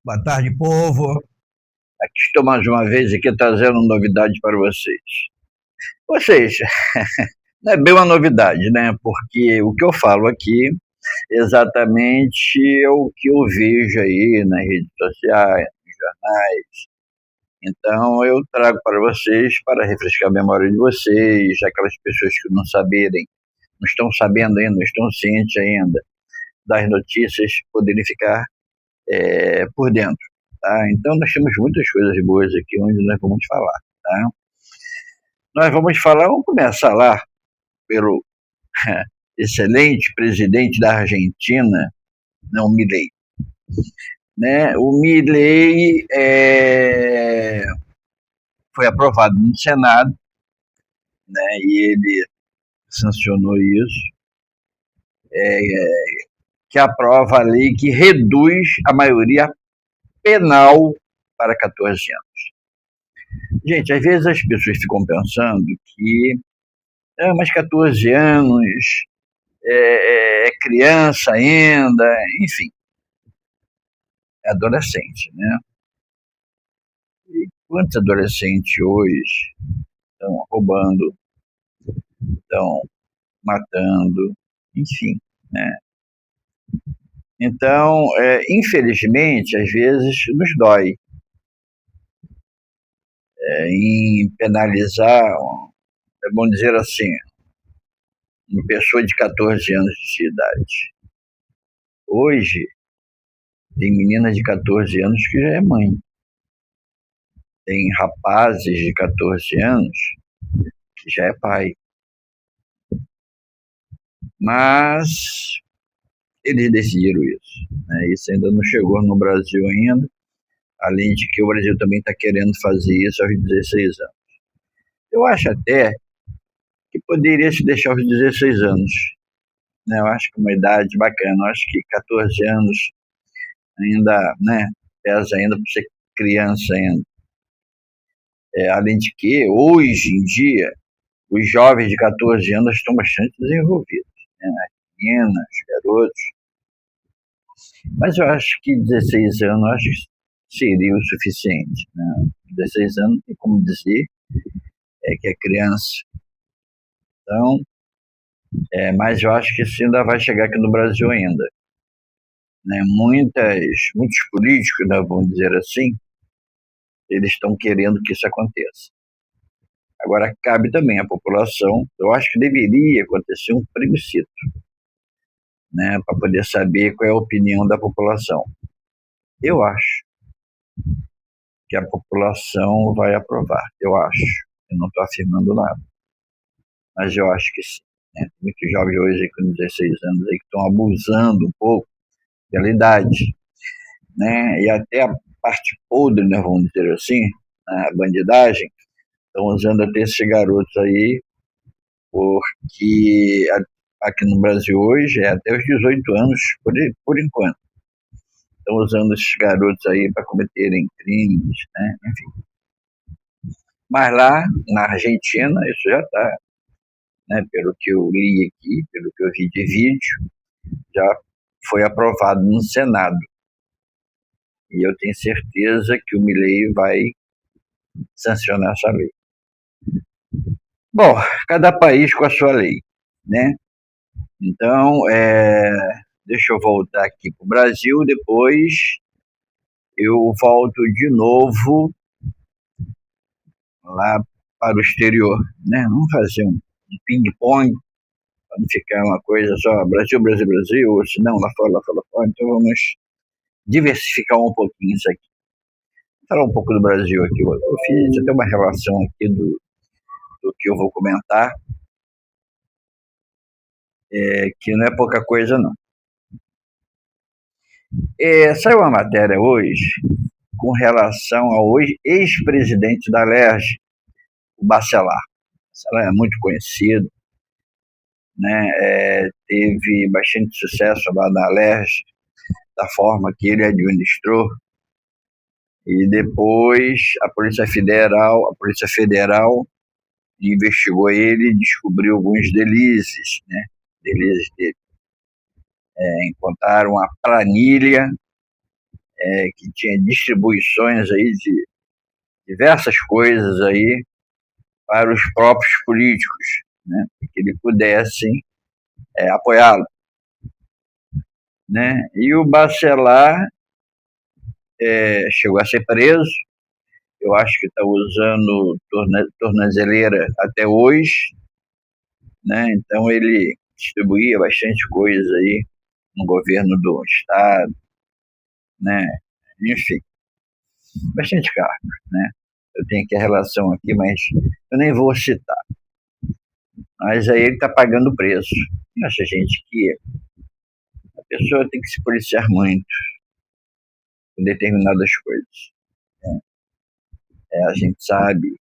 Boa tarde, povo. Aqui estou mais uma vez aqui trazendo novidade para vocês. Ou seja, não é bem uma novidade, né? Porque o que eu falo aqui exatamente é o que eu vejo aí nas redes sociais, nos jornais. Então eu trago para vocês para refrescar a memória de vocês, aquelas pessoas que não saberem, não estão sabendo ainda, não estão cientes ainda das notícias, poderem ficar por dentro. Tá? Então nós temos muitas coisas boas aqui onde nós vamos falar. Tá? Nós vamos falar, vamos começar lá pelo excelente presidente da Argentina, não, Milei. Né? O Milei foi aprovado no Senado, né? E ele sancionou isso, que aprova a lei que reduz a maioria penal para 14 anos. Gente, às vezes as pessoas ficam pensando que mas 14 anos é criança ainda, enfim, é adolescente, né? E quantos adolescentes hoje estão roubando, estão matando, enfim, né? Então, infelizmente, às vezes nos dói em penalizar, vamos dizer assim, uma pessoa de 14 anos de idade. Hoje, tem menina de 14 anos que já é mãe. Tem rapazes de 14 anos que já é pai. Mas eles decidiram isso. Né? Isso ainda não chegou no Brasil ainda, além de que o Brasil também está querendo fazer isso aos 16 anos. Eu acho até que poderia se deixar aos 16 anos. Né? Eu acho que é uma idade bacana. Eu acho que 14 anos ainda, né, pesa ainda para ser criança ainda. Além de que, hoje em dia, os jovens de 14 anos estão bastante desenvolvidos. Né? As meninas, os garotos. Mas eu acho que 16 anos acho que seria o suficiente. Né? 16 anos, tem como dizer que é criança. Então, mas eu acho que isso ainda vai chegar aqui no Brasil ainda. Né? Muitos políticos, né, vamos dizer assim, eles estão querendo que isso aconteça. Agora, cabe também à população, eu acho que deveria acontecer um plebiscito, né, para poder saber qual é a opinião da população. Eu acho que a população vai aprovar, eu acho. Eu não estou afirmando nada, mas eu acho que sim. Né? Muitos jovens hoje com 16 anos aí que estão abusando um pouco pela idade, né? E até a parte podre, né, vamos dizer assim, a bandidagem, estão usando até esses garotos aí, porque aqui no Brasil hoje é até os 18 anos, por enquanto. Estão usando esses garotos aí para cometerem crimes, né? Enfim. Mas lá na Argentina isso já está, né? Pelo que eu li aqui, pelo que eu vi de vídeo, já foi aprovado no Senado. E eu tenho certeza que o Milei vai sancionar essa lei. Bom, cada país com a sua lei, né? Então, deixa eu voltar aqui para o Brasil, depois eu volto de novo lá para o exterior, né? Vamos fazer um ping-pong, para não ficar uma coisa só Brasil, Brasil, Brasil, ou se não, lá fora, lá fora, lá fora. Então vamos diversificar um pouquinho isso aqui. Vou falar um pouco do Brasil aqui. Eu fiz até uma relação aqui do que eu vou comentar, que não é pouca coisa, não. Saiu uma matéria hoje com relação ao ex-presidente da Alerj, o Bacelar. O Bacelar é muito conhecido, né? Teve bastante sucesso lá na Alerj, da forma que ele administrou, e depois a Polícia Federal investigou ele e descobriu alguns delizes, né? Delizes dele. Encontraram uma planilha que tinha distribuições aí de diversas coisas aí para os próprios políticos, né, que ele pudessem apoiá-lo, né? E o Bacelar chegou a ser preso. Eu acho que está usando tornozeleira até hoje, né? Então ele distribuía bastante coisa aí no governo do estado, né? Enfim, bastante cargos, né? Eu tenho aqui a relação aqui, mas eu nem vou citar. Mas aí ele está pagando o preço. Acha, gente, que a pessoa tem que se policiar muito com determinadas coisas, né? A gente sabe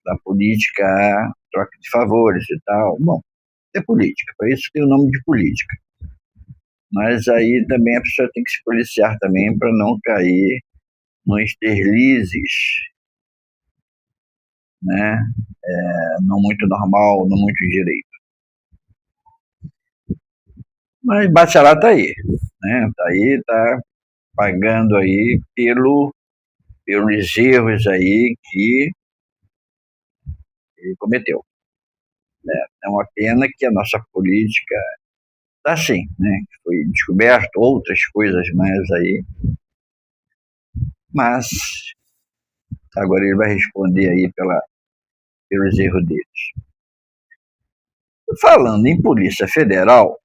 da política, a troca de favores e tal. Bom, é política, para isso tem o nome de política. Mas aí também a pessoa tem que se policiar também para não cair nos deslizes, né? Não muito normal, não muito direito. Mas Bacelar está aí, né? Está aí, está pagando aí pelos erros aí que ele cometeu, né? É uma pena que a nossa política está assim, né? Foi descoberto outras coisas mais aí, mas agora ele vai responder aí pelos erros deles. Falando em Polícia Federal,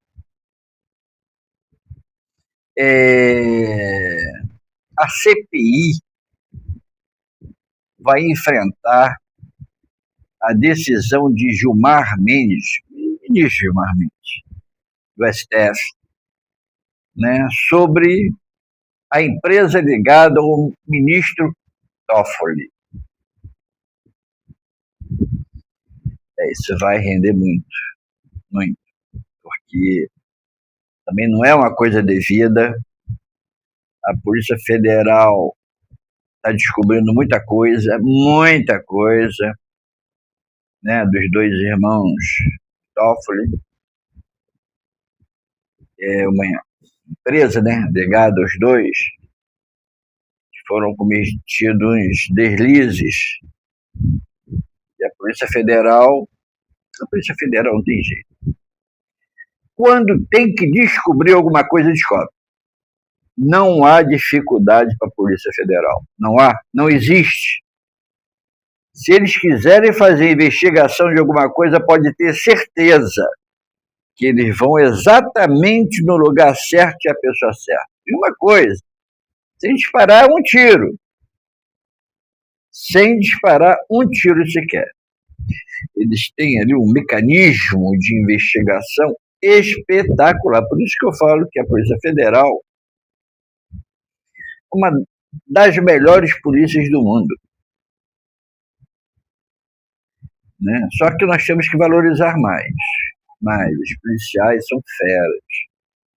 a CPI vai enfrentar a decisão de Gilmar Mendes, ministro Gilmar Mendes, do STF, né, sobre a empresa ligada ao ministro Toffoli. Isso vai render muito, muito, porque também não é uma coisa devida. A Polícia Federal está descobrindo muita coisa, né, dos dois irmãos Toffoli. É uma empresa, né, ligada aos dois, que foram cometidos deslizes. E a Polícia Federal não tem jeito. Quando tem que descobrir alguma coisa, descobre. Não há dificuldade para a Polícia Federal. Não há, não existe. Se eles quiserem fazer investigação de alguma coisa, pode ter certeza que eles vão exatamente no lugar certo e a pessoa certa. E uma coisa, sem disparar um tiro. Sem disparar um tiro sequer. Eles têm ali um mecanismo de investigação espetacular. Por isso que eu falo que a Polícia Federal é uma das melhores polícias do mundo, né? Só que nós temos que valorizar mais. Os policiais são feras,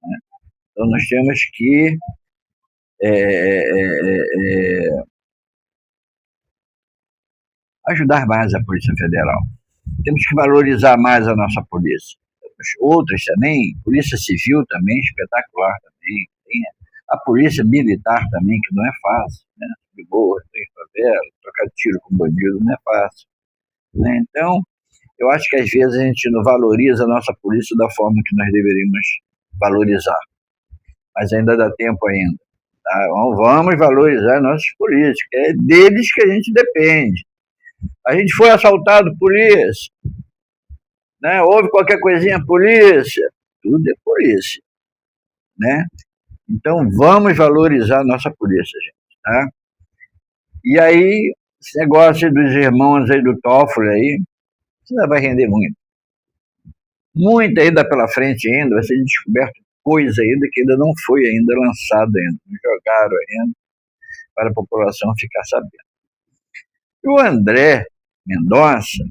né? Então nós temos que ajudar mais a Polícia Federal. Temos que valorizar mais a nossa polícia. Outras também, Polícia Civil também, espetacular também. Tem a Polícia Militar também, que não é fácil, né? De boa, tem favela, trocar tiro com bandido não é fácil, né? Então, eu acho que às vezes a gente não valoriza a nossa polícia da forma que nós deveríamos valorizar. Mas ainda dá tempo ainda. Tá? Vamos valorizar nossos polícias, que é deles que a gente depende. A gente foi assaltado, polícia, né? Houve qualquer coisinha, polícia. Tudo é polícia, né? Então vamos valorizar a nossa polícia, gente, tá? E aí, esse negócio dos irmãos aí do Toffoli aí, isso ainda vai render muito. Muita ainda pela frente ainda, vai ser descoberto coisa ainda que ainda não foi ainda lançada ainda, não jogaram ainda para a população ficar sabendo. E o André Mendonça,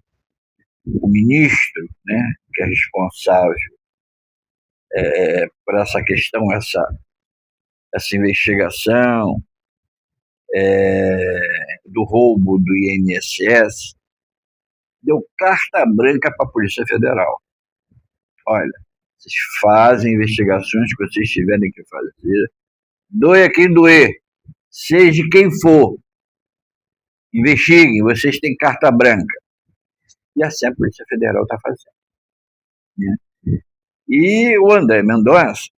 o ministro, né, que é responsável por essa questão, essa investigação do roubo do INSS, deu carta branca para a Polícia Federal. Olha, vocês fazem investigações que vocês tiverem que fazer, doa quem doer, seja quem for, investiguem, vocês têm carta branca. E assim a Polícia Federal está fazendo. Né? E o André Mendonça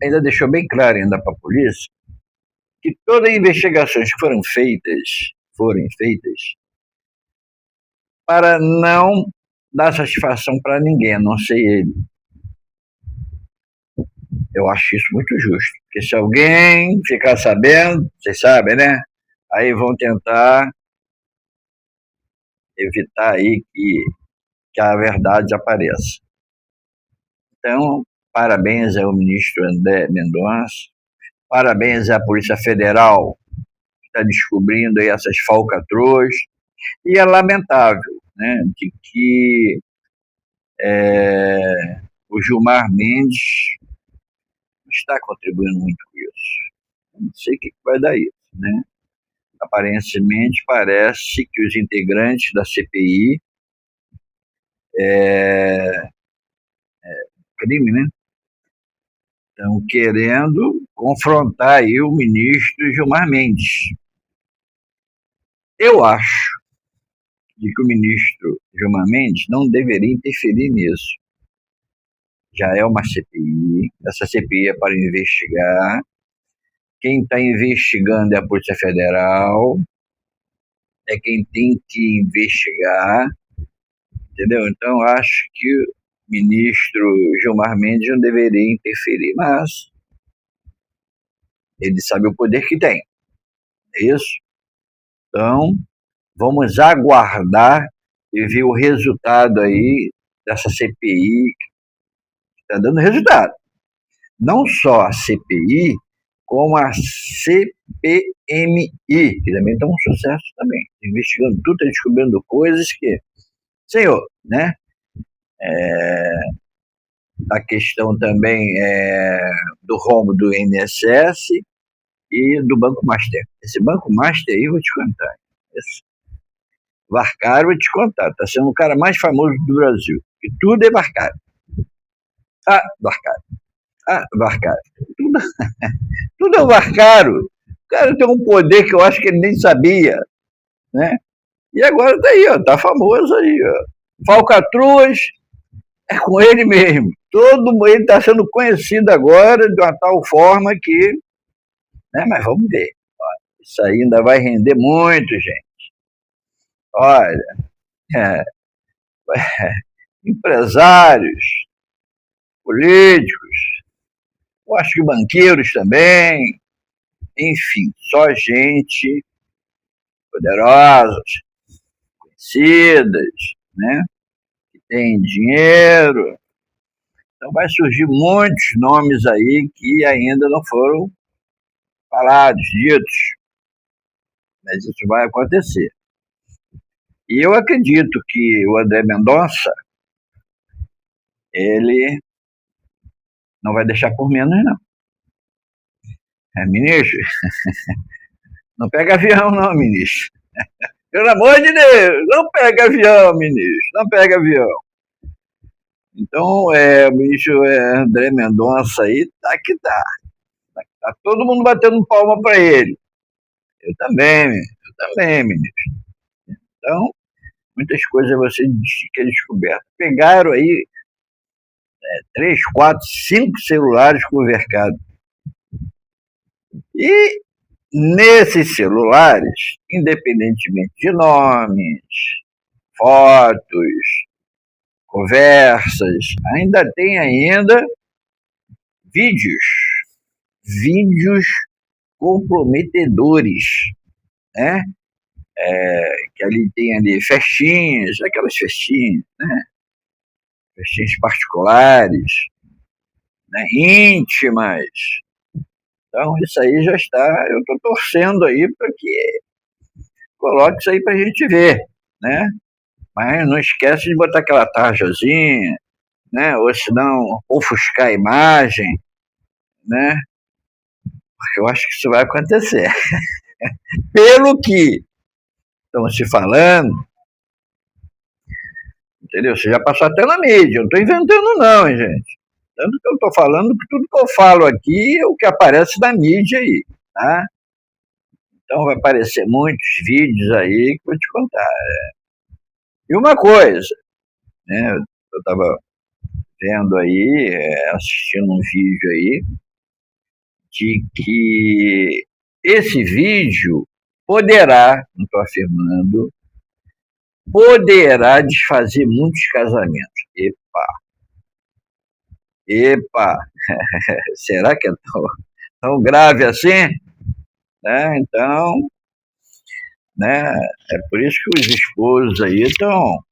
ainda deixou bem claro ainda para a polícia que todas as investigações que foram feitas para não dar satisfação para ninguém, a não ser ele. Eu acho isso muito justo, porque se alguém ficar sabendo, vocês sabem, né? Aí vão tentar evitar aí que a verdade apareça. Então, parabéns ao ministro André Mendonça, parabéns à Polícia Federal que está descobrindo aí essas falcatruas, e é lamentável, né, de que o Gilmar Mendes está contribuindo muito com isso. Eu não sei o que vai dar isso, né? Aparentemente parece que os integrantes da CPI crime, né? Estão querendo confrontar aí o ministro Gilmar Mendes. Eu acho que o ministro Gilmar Mendes não deveria interferir nisso. Já é uma CPI, essa CPI é para investigar. Quem está investigando é a Polícia Federal, é quem tem que investigar, entendeu? Então, acho que o ministro Gilmar Mendes não deveria interferir, mas ele sabe o poder que tem, é isso? Então, vamos aguardar e ver o resultado aí dessa CPI que está dando resultado. Não só a CPI, como a CPMI, que também está um sucesso também. Investigando tudo, descobrindo coisas que, senhor, né? A questão também do rombo do INSS e do Banco Master. Esse Banco Master aí, eu vou te contar. Esse Varcaro, vou te contar, está sendo o cara mais famoso do Brasil. E tudo é Varcaro. Ah, Varcaro. Ah, Varcaro. Tudo é o Varcaro. O cara tem um poder que eu acho que ele nem sabia, né? E agora tá aí, ó, tá famoso aí, ó. Falcatruas é com ele mesmo. Ele está sendo conhecido agora de uma tal forma que, né? Mas vamos ver. Isso aí ainda vai render muito, gente. Olha, é, empresários, políticos, eu acho que banqueiros também, enfim, só gente poderosa, conhecidas, né? Que tem dinheiro. Então vai surgir muitos nomes aí que ainda não foram falados, ditos, mas isso vai acontecer. E eu acredito que o André Mendonça, ele não vai deixar por menos, não. Ministro, não pega avião não, ministro. Pelo amor de Deus, não pega avião, ministro, não pega avião. Então, o ministro André Mendonça aí tá que tá. Tá todo mundo batendo palma para ele. Eu também, ministro. Então, muitas coisas você fica descoberto. Pegaram aí 3, 4, 5 celulares conversados. E nesses celulares, independentemente de nomes, fotos, conversas, ainda tem vídeos, vídeos comprometedores, né? Que ali tem ali festinhas, aquelas festinhas, né? Festinhas particulares, né? Íntimas. Então isso aí já está, eu estou torcendo aí para que coloque isso aí para a gente ver, né? Mas não esquece de botar aquela tarjazinha, né? Ou senão ofuscar a imagem, né? Porque eu acho que isso vai acontecer. Pelo que estão se falando, entendeu? Você já passou até na mídia, eu não estou inventando não, hein, gente. Tanto que eu estou falando que tudo que eu falo aqui é o que aparece na mídia aí, tá? Então vai aparecer muitos vídeos aí que eu vou te contar. E uma coisa, né? Eu estava vendo aí, assistindo um vídeo aí, de que esse vídeo poderá, não estou afirmando, poderá desfazer muitos casamentos. Epa, será que é tão grave assim? Né? Então, né, é por isso que os esposos aí estão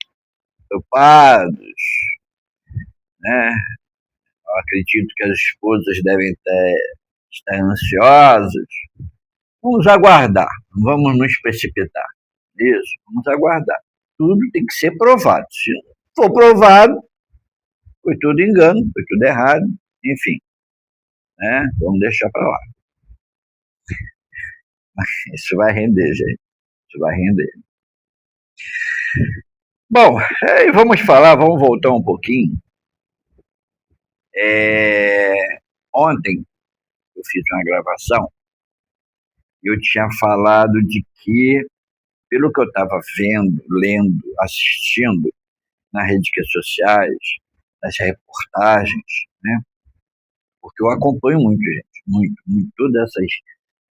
preocupados, né? Eu acredito que as esposas devem estar ansiosas. Vamos aguardar, não vamos nos precipitar. Isso, vamos aguardar. Tudo tem que ser provado. Se não for provado, foi tudo engano, foi tudo errado, enfim, né? Vamos deixar para lá. Isso vai render, gente. Isso vai render. Bom, vamos voltar um pouquinho. Ontem eu fiz uma gravação e eu tinha falado de que, pelo que eu estava vendo, lendo, assistindo nas redes sociais, nas reportagens, né? Porque eu acompanho muito, gente, muito, todas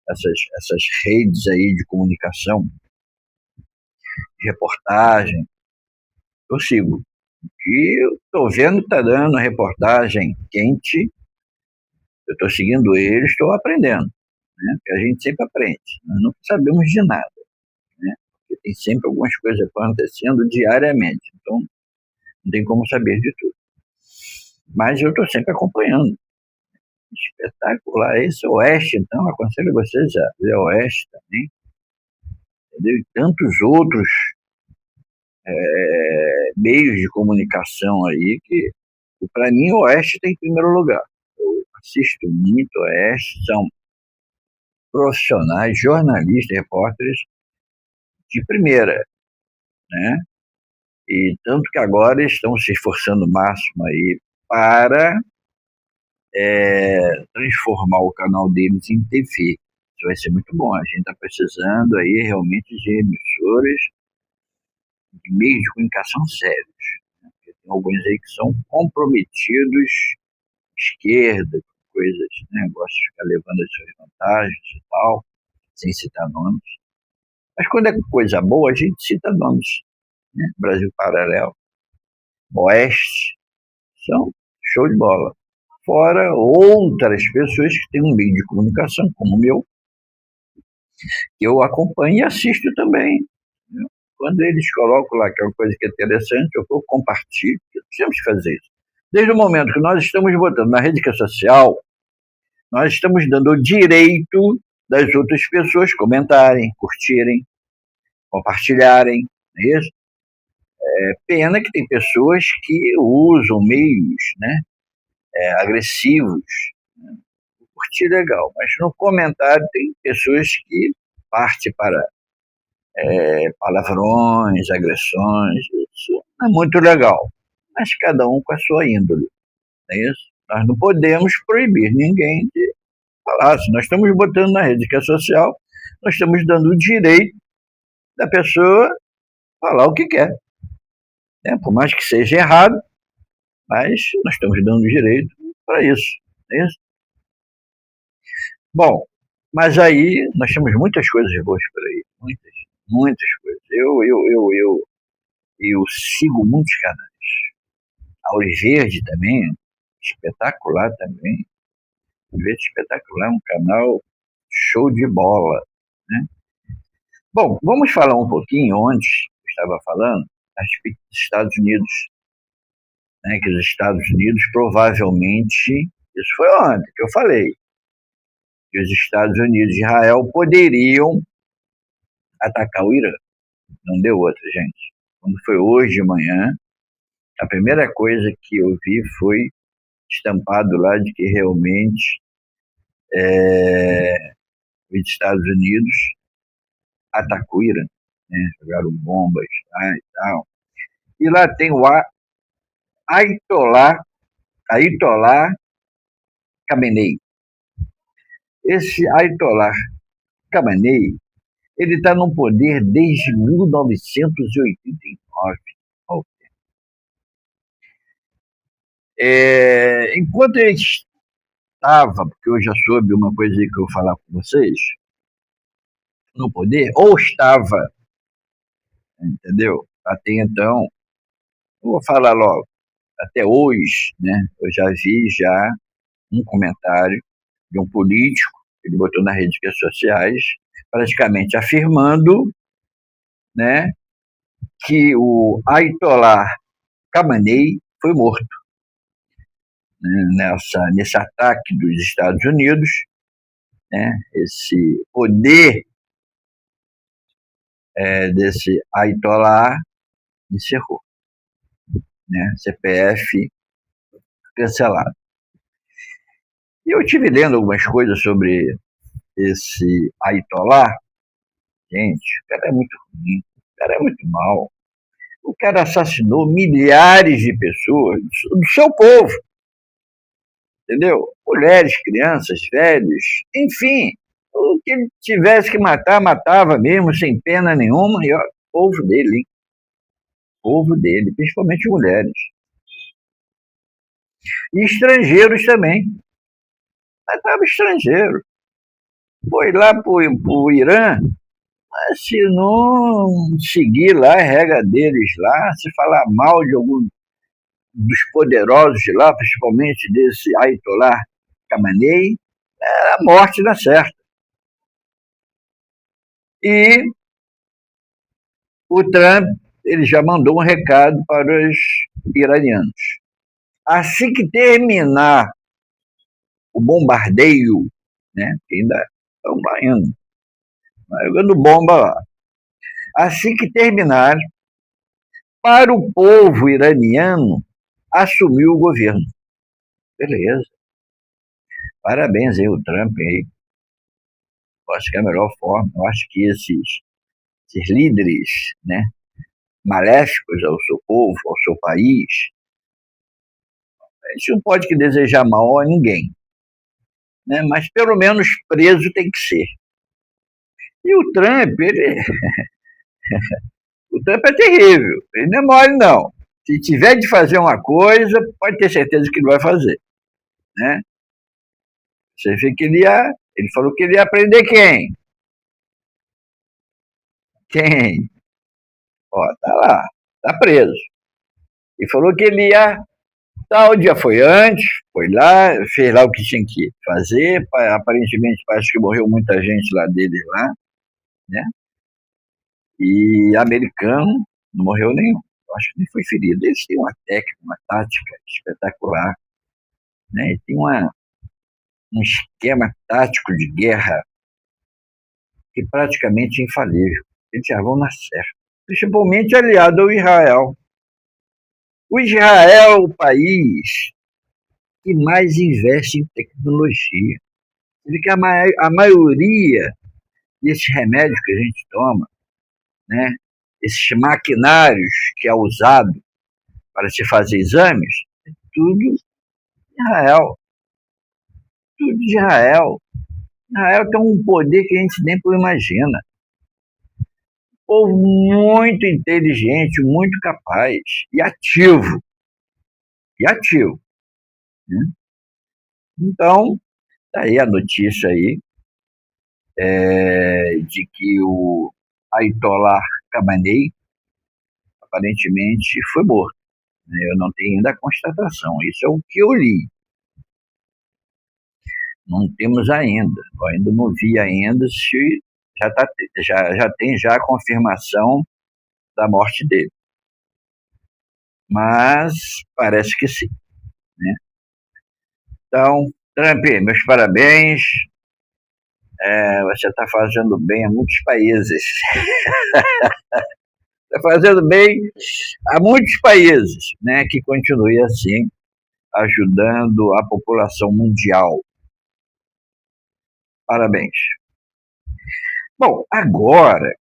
essas redes aí de comunicação, de reportagem, eu sigo. E eu estou vendo que está dando reportagem quente, eu estou seguindo eles, estou aprendendo, né? Porque a gente sempre aprende, nós não sabemos de nada, né? Porque tem sempre algumas coisas acontecendo diariamente, então não tem como saber de tudo. Mas eu estou sempre acompanhando. Espetacular esse Oeste, então, aconselho vocês a ver Oeste também, entendeu? E tantos outros meios de comunicação aí que, para mim, o Oeste tem em primeiro lugar. Eu assisto muito Oeste, são profissionais, jornalistas, repórteres de primeira, né? E tanto que agora estão se esforçando o máximo aí para transformar o canal deles em TV. Isso vai ser muito bom. A gente está precisando aí realmente de emissoras, de meios de comunicação sérios, né? Porque tem alguns aí que são comprometidos, esquerda, coisas, né? Gosta de ficar levando as suas vantagens e tal, sem citar nomes. Mas quando é coisa boa, a gente cita nomes, né? Brasil Paralelo, Oeste, são show de bola. Fora outras pessoas que têm um meio de comunicação, como o meu, que eu acompanho e assisto também, né? Quando eles colocam lá que é uma coisa que é interessante, eu compartilho, temos que fazer isso. Desde o momento que nós estamos botando na rede social, nós estamos dando o direito das outras pessoas comentarem, curtirem, compartilharem, não é isso? Pena que tem pessoas que usam meios, né, agressivos, né? Curtir legal, mas no comentário tem pessoas que partem para palavrões, agressões, isso é muito legal, mas cada um com a sua índole, não é isso? Nós não podemos proibir ninguém de falar. Se nós estamos botando na rede que é social, nós estamos dando o direito da pessoa falar o que quer, né? Por mais que seja errado, mas nós estamos dando direito para isso, não é isso? Bom, mas aí nós temos muitas coisas boas por aí, muitas coisas. Eu sigo muitos canais. A Verde também, espetacular também. Verde espetacular, um canal show de bola, né? Bom, vamos falar um pouquinho, antes eu estava falando, a respeito dos Estados Unidos, né? Que os Estados Unidos provavelmente, isso foi ontem que eu falei, que os Estados Unidos e Israel poderiam atacar o Irã. Não deu outra, gente. Quando foi hoje de manhã, a primeira coisa que eu vi foi estampado lá de que realmente os Estados Unidos atacou o Irã, né? Jogaram bombas lá e tal. E lá tem o Ayatollah Ayatollah Khamenei. Esse Ayatollah Khamenei, ele está no poder desde 1989. Enquanto ele estava, porque eu já soube uma coisa aí que eu vou falar com vocês, no poder, ou estava, entendeu? Até então, eu vou falar logo, até hoje, né? Eu já vi um comentário de um político, ele botou nas redes sociais, praticamente afirmando, né, que o Ayatollah Khamenei foi morto, né, nesse ataque dos Estados Unidos, né, esse poder desse Ayatollah encerrou, né, CPF cancelado. E eu tive lendo algumas coisas sobre esse Ayatollah. Gente, o cara é muito ruim, o cara é muito mal. O cara assassinou milhares de pessoas do seu povo, entendeu? Mulheres, crianças, velhos, enfim, o que ele tivesse que matar, matava mesmo, sem pena nenhuma, e ó, povo dele, hein? Povo dele, principalmente mulheres. E estrangeiros também, matava estrangeiro. Foi lá pro Irã, mas se não seguir lá a regra deles lá, se falar mal de algum dos poderosos de lá, principalmente desse Ayatollah Khamenei, a morte dá certo. E o Trump, ele já mandou um recado para os iranianos. Assim que terminar o bombardeio, né, que ainda estão indo, jogando bomba lá. Assim que terminar, para o povo iraniano assumir o governo. Beleza. Parabéns aí, o Trump aí. Eu acho que é a melhor forma. Eu acho que esses líderes, né, maléficos ao seu povo, ao seu país, a gente não pode que desejar mal a ninguém, né, mas pelo menos preso tem que ser. E o Trump é terrível, ele não é mole não. Se tiver de fazer uma coisa, pode ter certeza que ele vai fazer, né? Você vê que ele falou que ele ia prender quem? Quem? Ó, tá lá, tá preso. E falou que ele ia, tal dia foi antes, foi lá, fez lá o que tinha que fazer, aparentemente parece que morreu muita gente lá dele lá, né? E americano não morreu nenhum. Eu acho que nem foi ferido. Eles têm uma técnica, uma tática espetacular, né? Tem um esquema tático de guerra que praticamente é infalível. Eles já vão na certa. Principalmente aliado ao Israel. O Israel é o país que mais investe em tecnologia. Ele que a maioria desses remédios que a gente toma, né, esses maquinários que é usado para se fazer exames, é tudo Israel. Tudo de Israel. Israel tem um poder que a gente nem imagina. Povo muito inteligente, muito capaz e ativo. E ativo. Né? Então, tá aí a notícia aí de que o Ayatollah Khamenei aparentemente foi morto. Né? Eu não tenho ainda a constatação. Isso é o que eu li. Não temos ainda. Eu ainda não vi ainda se já tem já a confirmação da morte dele. Mas parece que sim. Né? Então, Trump, meus parabéns. Você está fazendo bem a muitos países. Está fazendo bem a muitos países, né? Que continue assim, ajudando a população mundial. Parabéns. Bom, agora,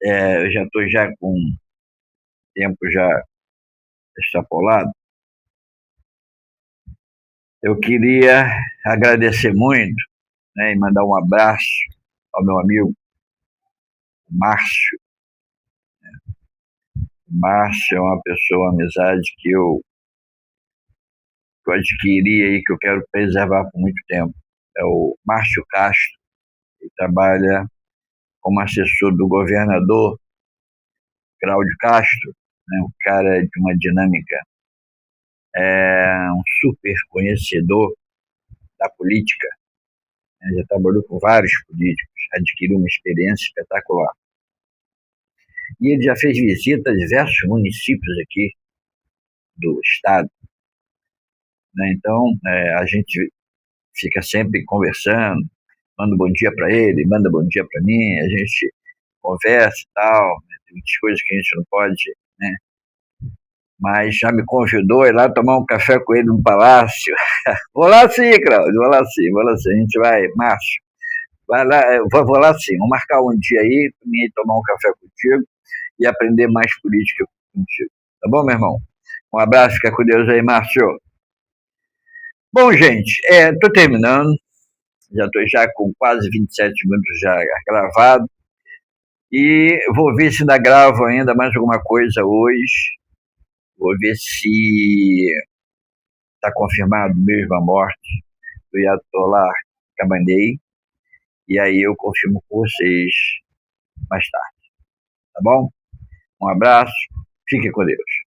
eu já estou já com tempo já extrapolado. Eu queria agradecer muito, né, e mandar um abraço ao meu amigo Márcio. O Márcio é uma pessoa, uma amizade que eu adquiri aí, que eu quero preservar por muito tempo. É o Márcio Castro, que trabalha como assessor do governador Cláudio Castro, né, um cara de uma dinâmica, um super conhecedor da política, né, já trabalhou com vários políticos, adquiriu uma experiência espetacular. E ele já fez visita a diversos municípios aqui do estado, né? Então, a gente fica sempre conversando, manda um bom dia para ele, manda um bom dia para mim, a gente conversa e tal, né? Tem muitas coisas que a gente não pode, né? Mas já me convidou a ir lá tomar um café com ele no palácio. Vou lá sim, Cláudio, vou lá sim, vou lá sim. A gente vai, Márcio, vai lá, vou lá sim, vamos marcar um dia aí para mim tomar um café contigo e aprender mais política contigo. Tá bom, meu irmão? Um abraço, fica com Deus aí, Márcio. Bom, gente, tô terminando, já estou já com quase 27 minutos já gravado, e vou ver se ainda gravo ainda mais alguma coisa hoje, vou ver se está confirmado mesmo a morte do Ayatollah Khamenei, e aí eu confirmo com vocês mais tarde, tá bom? Um abraço, fique com Deus.